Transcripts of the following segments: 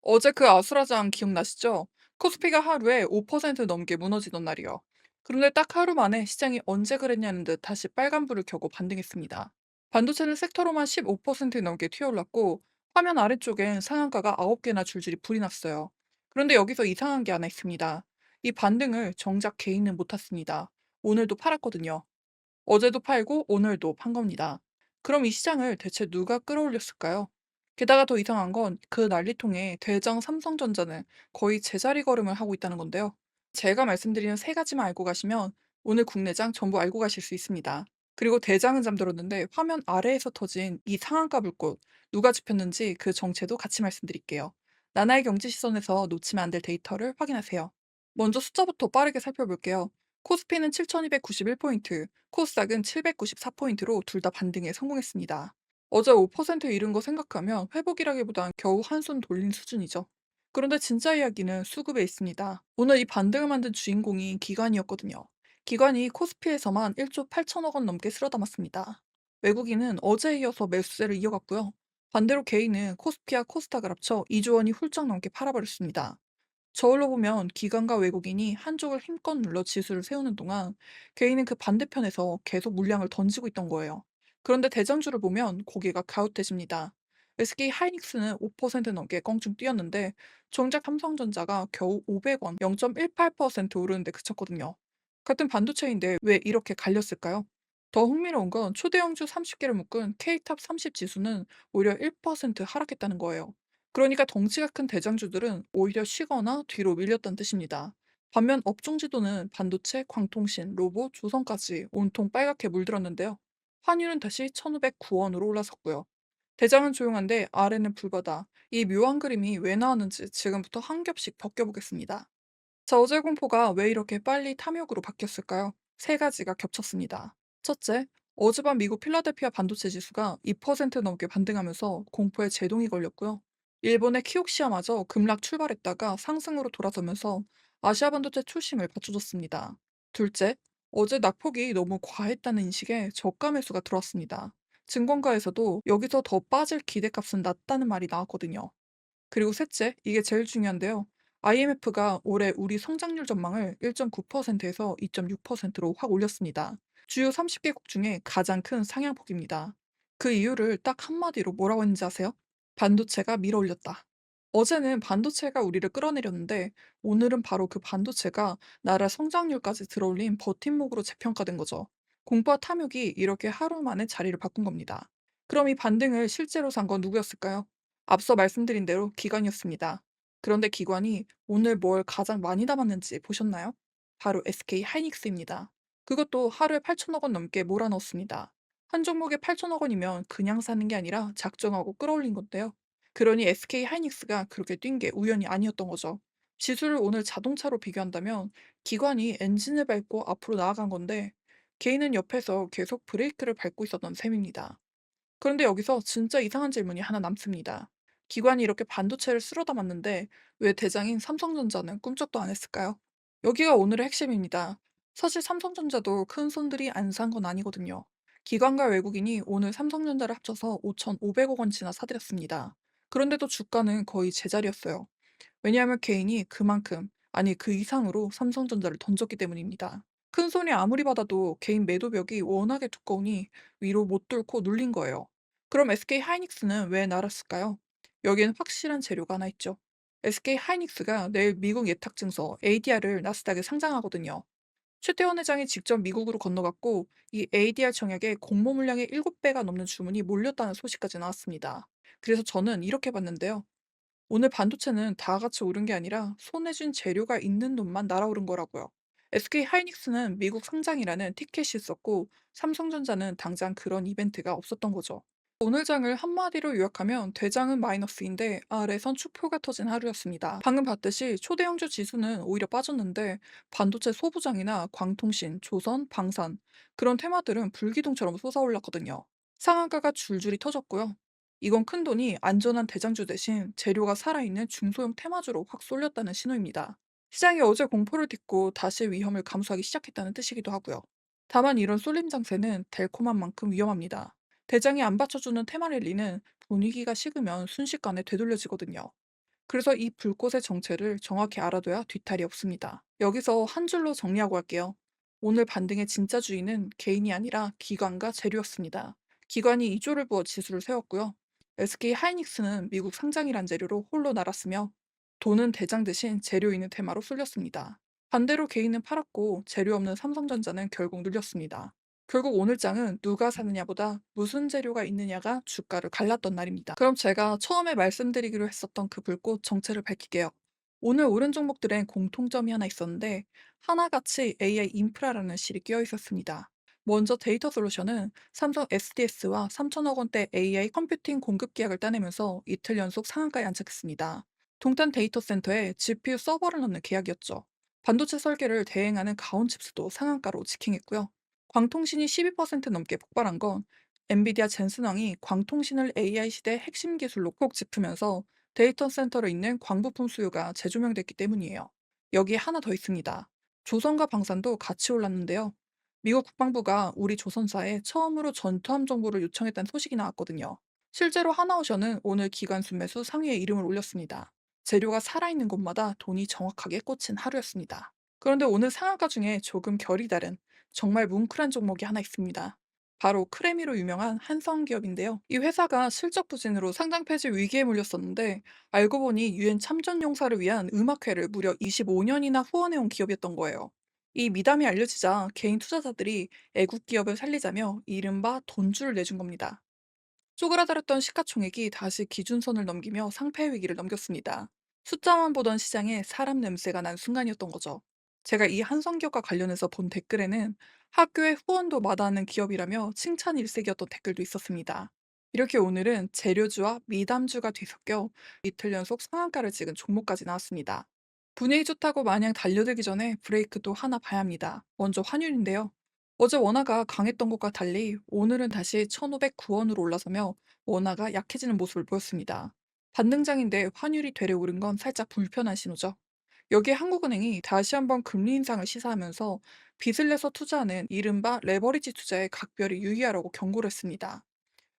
어제 그 아수라장 기억나시죠? 코스피가 하루에 5% 넘게 무너지던 날이요. 그런데 딱 하루 만에 시장이 언제 그랬냐는 듯 다시 빨간불을 켜고 반등했습니다. 반도체는 섹터로만 15% 넘게 튀어올랐고, 화면 아래쪽엔 상한가가 9개나 줄줄이 불이 났어요. 그런데 여기서 이상한 게 하나 있습니다. 이 반등을 정작 개인은 못 탔습니다. 오늘도 팔았거든요. 어제도 팔고 오늘도 판 겁니다. 그럼 이 시장을 대체 누가 끌어올렸을까요? 게다가 더 이상한 건 그 난리통에 대장 삼성전자는 거의 제자리 걸음을 하고 있다는 건데요. 제가 말씀드리는 세 가지만 알고 가시면 오늘 국내장 전부 알고 가실 수 있습니다. 그리고 대장은 잠들었는데 화면 아래에서 터진 이 상한가 불꽃 누가 짚혔는지 그 정체도 같이 말씀드릴게요. 나나의 경제 시선에서 놓치면 안 될 데이터를 확인하세요. 먼저 숫자부터 빠르게 살펴볼게요. 코스피는 7,291포인트, 코스닥은 794포인트로 둘 다 반등에 성공했습니다. 어제 5% 잃은 거 생각하면 회복이라기보단 겨우 한숨 돌린 수준이죠. 그런데 진짜 이야기는 수급에 있습니다. 오늘 이 반등을 만든 주인공이 기관이었거든요. 기관이 코스피에서만 1조 8천억 원 넘게 쓸어 담았습니다. 외국인은 어제에 이어서 매수세를 이어갔고요. 반대로 개인은 코스피와 코스닥을 합쳐 2조 원이 훌쩍 넘게 팔아버렸습니다. 저울로 보면 기관과 외국인이 한쪽을 힘껏 눌러 지수를 세우는 동안 개인은 그 반대편에서 계속 물량을 던지고 있던 거예요. 그런데 대장주를 보면 고개가 갸웃해집니다. SK 하이닉스는 5% 넘게 껑충 뛰었는데 정작 삼성전자가 겨우 500원, 0.18% 오르는데 그쳤거든요. 같은 반도체인데 왜 이렇게 갈렸을까요? 더 흥미로운 건 초대형주 30개를 묶은 K탑 30 지수는 오히려 1% 하락했다는 거예요. 그러니까 덩치가 큰 대장주들은 오히려 쉬거나 뒤로 밀렸다는 뜻입니다. 반면 업종 지도는 반도체, 광통신, 로봇, 조선까지 온통 빨갛게 물들었는데요. 환율은 다시 1,509원으로 올라섰고요. 대장은 조용한데 아래는 불바다. 이 묘한 그림이 왜 나왔는지 지금부터 한 겹씩 벗겨보겠습니다. 자, 어제 공포가 왜 이렇게 빨리 탐욕으로 바뀌었을까요? 세 가지가 겹쳤습니다. 첫째, 어젯밤 미국 필라델피아 반도체 지수가 2% 넘게 반등하면서 공포에 제동이 걸렸고요. 일본의 키옥시아마저 급락 출발했다가 상승으로 돌아서면서 아시아 반도체 초심을 받쳐줬습니다. 둘째, 어제 낙폭이 너무 과했다는 인식에 저가 매수가 들어왔습니다. 증권가에서도 여기서 더 빠질 기대값은 낮다는 말이 나왔거든요. 그리고 셋째, 이게 제일 중요한데요. IMF가 올해 우리 성장률 전망을 1.9%에서 2.6%로 확 올렸습니다. 주요 30개국 중에 가장 큰 상향폭입니다. 그 이유를 딱 한마디로 뭐라고 했는지 아세요? 반도체가 밀어올렸다. 어제는 반도체가 우리를 끌어내렸는데 오늘은 바로 그 반도체가 나라 성장률까지 들어올린 버팀목으로 재평가된 거죠. 공포와 탐욕이 이렇게 하루 만에 자리를 바꾼 겁니다. 그럼 이 반등을 실제로 산 건 누구였을까요? 앞서 말씀드린 대로 기관이었습니다. 그런데 기관이 오늘 뭘 가장 많이 담았는지 보셨나요? 바로 SK 하이닉스입니다. 그것도 하루에 8천억 원 넘게 몰아넣었습니다. 한 종목에 8천억 원이면 그냥 사는 게 아니라 작정하고 끌어올린 건데요. 그러니 SK 하이닉스가 그렇게 뛴 게 우연이 아니었던 거죠. 지수를 오늘 자동차로 비교한다면 기관이 엔진을 밟고 앞으로 나아간 건데 개인은 옆에서 계속 브레이크를 밟고 있었던 셈입니다. 그런데 여기서 진짜 이상한 질문이 하나 남습니다. 기관이 이렇게 반도체를 쓸어 담았는데 왜 대장인 삼성전자는 꿈쩍도 안 했을까요? 여기가 오늘의 핵심입니다. 사실 삼성전자도 큰 손들이 안 산 건 아니거든요. 기관과 외국인이 오늘 삼성전자를 합쳐서 5,500억 원치나 사들였습니다. 그런데도 주가는 거의 제자리였어요. 왜냐하면 개인이 그만큼, 아니 그 이상으로 삼성전자를 던졌기 때문입니다. 큰 손이 아무리 받아도 개인 매도벽이 워낙에 두꺼우니 위로 못 뚫고 눌린 거예요. 그럼 SK 하이닉스는 왜 날았을까요? 여기엔 확실한 재료가 하나 있죠. SK 하이닉스가 내일 미국 예탁증서 ADR을 나스닥에 상장하거든요. 최태원 회장이 직접 미국으로 건너갔고 이 ADR 청약에 공모 물량의 7배가 넘는 주문이 몰렸다는 소식까지 나왔습니다. 그래서 저는 이렇게 봤는데요. 오늘 반도체는 다 같이 오른 게 아니라 손에 쥔 재료가 있는 놈만 날아오른 거라고요. SK 하이닉스는 미국 상장이라는 티켓이 있었고 삼성전자는 당장 그런 이벤트가 없었던 거죠. 오늘 장을 한마디로 요약하면 대장은 마이너스인데 아래선 축포가 터진 하루였습니다. 방금 봤듯이 초대형주 지수는 오히려 빠졌는데 반도체 소부장이나 광통신, 조선, 방산 그런 테마들은 불기둥처럼 솟아올랐거든요. 상한가가 줄줄이 터졌고요. 이건 큰돈이 안전한 대장주 대신 재료가 살아있는 중소형 테마주로 확 쏠렸다는 신호입니다. 시장이 어제 공포를 딛고 다시 위험을 감수하기 시작했다는 뜻이기도 하고요. 다만 이런 쏠림 장세는 달콤한 만큼 위험합니다. 대장이 안 받쳐주는 테마 랠리는 분위기가 식으면 순식간에 되돌려지거든요. 그래서 이 불꽃의 정체를 정확히 알아둬야 뒤탈이 없습니다. 여기서 한 줄로 정리하고 갈게요. 오늘 반등의 진짜 주인은 개인이 아니라 기관과 재료였습니다. 기관이 2조를 부어 지수를 세웠고요. SK 하이닉스는 미국 상장이란 재료로 홀로 날았으며 돈은 대장 대신 재료 있는 테마로 쏠렸습니다. 반대로 개인은 팔았고 재료 없는 삼성전자는 결국 눌렸습니다. 결국 오늘 장은 누가 사느냐보다 무슨 재료가 있느냐가 주가를 갈랐던 날입니다. 그럼 제가 처음에 말씀드리기로 했었던 그 불꽃 정체를 밝힐게요. 오늘 오른 종목들엔 공통점이 하나 있었는데 하나같이 AI 인프라라는 실이 끼어 있었습니다. 먼저 데이터 솔루션은 삼성 SDS와 3천억 원대 AI 컴퓨팅 공급 계약을 따내면서 이틀 연속 상한가에 안착했습니다. 동탄 데이터 센터에 GPU 서버를 넣는 계약이었죠. 반도체 설계를 대행하는 가온칩스도 상한가로 직행했고요. 광통신이 12% 넘게 폭발한 건 엔비디아 젠슨왕이 광통신을 AI 시대 핵심 기술로 콕 짚으면서 데이터 센터로 있는 광부품 수요가 재조명됐기 때문이에요. 여기에 하나 더 있습니다. 조선과 방산도 같이 올랐는데요. 미국 국방부가 우리 조선사에 처음으로 전투함 정보를 요청했다는 소식이 나왔거든요. 실제로 하나오션은 오늘 기관수 매수 상위에 이름을 올렸습니다. 재료가 살아있는 곳마다 돈이 정확하게 꽂힌 하루였습니다. 그런데 오늘 상한가 중에 조금 결이 다른 정말 뭉클한 종목이 하나 있습니다. 바로 크레미로 유명한 한성기업인데요. 이 회사가 실적 부진으로 상장 폐지 위기에 몰렸었는데 알고 보니 유엔 참전 용사를 위한 음악회를 무려 25년이나 후원해온 기업이었던 거예요. 이 미담이 알려지자 개인 투자자들이 애국 기업을 살리자며 이른바 돈줄을 내준 겁니다. 쪼그라들었던 시가총액이 다시 기준선을 넘기며 상패 위기를 넘겼습니다. 숫자만 보던 시장에 사람 냄새가 난 순간이었던 거죠. 제가 이 한성기업과 관련해서 본 댓글에는 학교에 후원도 마다하는 기업이라며 칭찬 일색이었던 댓글도 있었습니다. 이렇게 오늘은 재료주와 미담주가 뒤섞여 이틀 연속 상한가를 찍은 종목까지 나왔습니다. 분위기 좋다고 마냥 달려들기 전에 브레이크도 하나 봐야 합니다. 먼저 환율인데요. 어제 원화가 강했던 것과 달리 오늘은 다시 1,509원으로 올라서며 원화가 약해지는 모습을 보였습니다. 반등장인데 환율이 되레 오른 건 살짝 불편한 신호죠. 여기에 한국은행이 다시 한번 금리 인상을 시사하면서 빚을 내서 투자하는 이른바 레버리지 투자에 각별히 유의하라고 경고를 했습니다.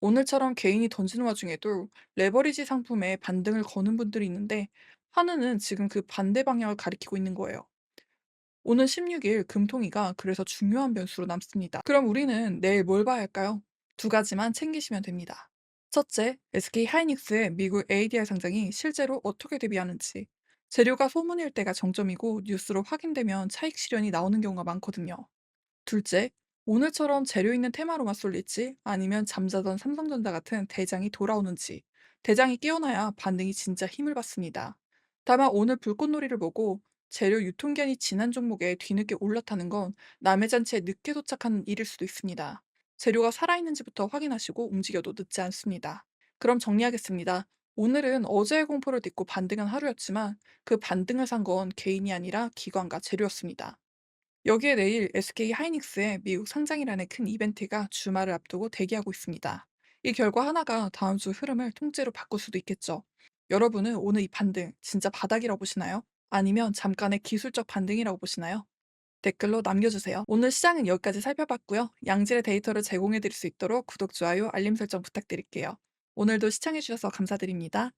오늘처럼 개인이 던지는 와중에도 레버리지 상품에 반등을 거는 분들이 있는데 한은은 지금 그 반대 방향을 가리키고 있는 거예요. 오는 16일 금통위가 그래서 중요한 변수로 남습니다. 그럼 우리는 내일 뭘 봐야 할까요? 두 가지만 챙기시면 됩니다. 첫째, SK 하이닉스의 미국 ADR 상장이 실제로 어떻게 대비하는지. 재료가 소문일 때가 정점이고 뉴스로 확인되면 차익 실현이 나오는 경우가 많거든요. 둘째, 오늘처럼 재료 있는 테마로만 쏠릴지 아니면 잠자던 삼성전자 같은 대장이 돌아오는지. 대장이 깨어나야 반등이 진짜 힘을 받습니다. 다만 오늘 불꽃놀이를 보고 재료 유통기한이 지난 종목에 뒤늦게 올라타는 건 남의 잔치에 늦게 도착하는 일일 수도 있습니다. 재료가 살아있는지부터 확인하시고 움직여도 늦지 않습니다. 그럼 정리하겠습니다. 오늘은 어제의 공포를 딛고 반등한 하루였지만 그 반등을 산 건 개인이 아니라 기관과 재료였습니다. 여기에 내일 SK 하이닉스의 미국 상장이라는 큰 이벤트가 주말을 앞두고 대기하고 있습니다. 이 결과 하나가 다음 주 흐름을 통째로 바꿀 수도 있겠죠. 여러분은 오늘 이 반등 진짜 바닥이라고 보시나요? 아니면 잠깐의 기술적 반등이라고 보시나요? 댓글로 남겨주세요. 오늘 시장은 여기까지 살펴봤고요. 양질의 데이터를 제공해 드릴 수 있도록 구독, 좋아요, 알림 설정 부탁드릴게요. 오늘도 시청해주셔서 감사드립니다.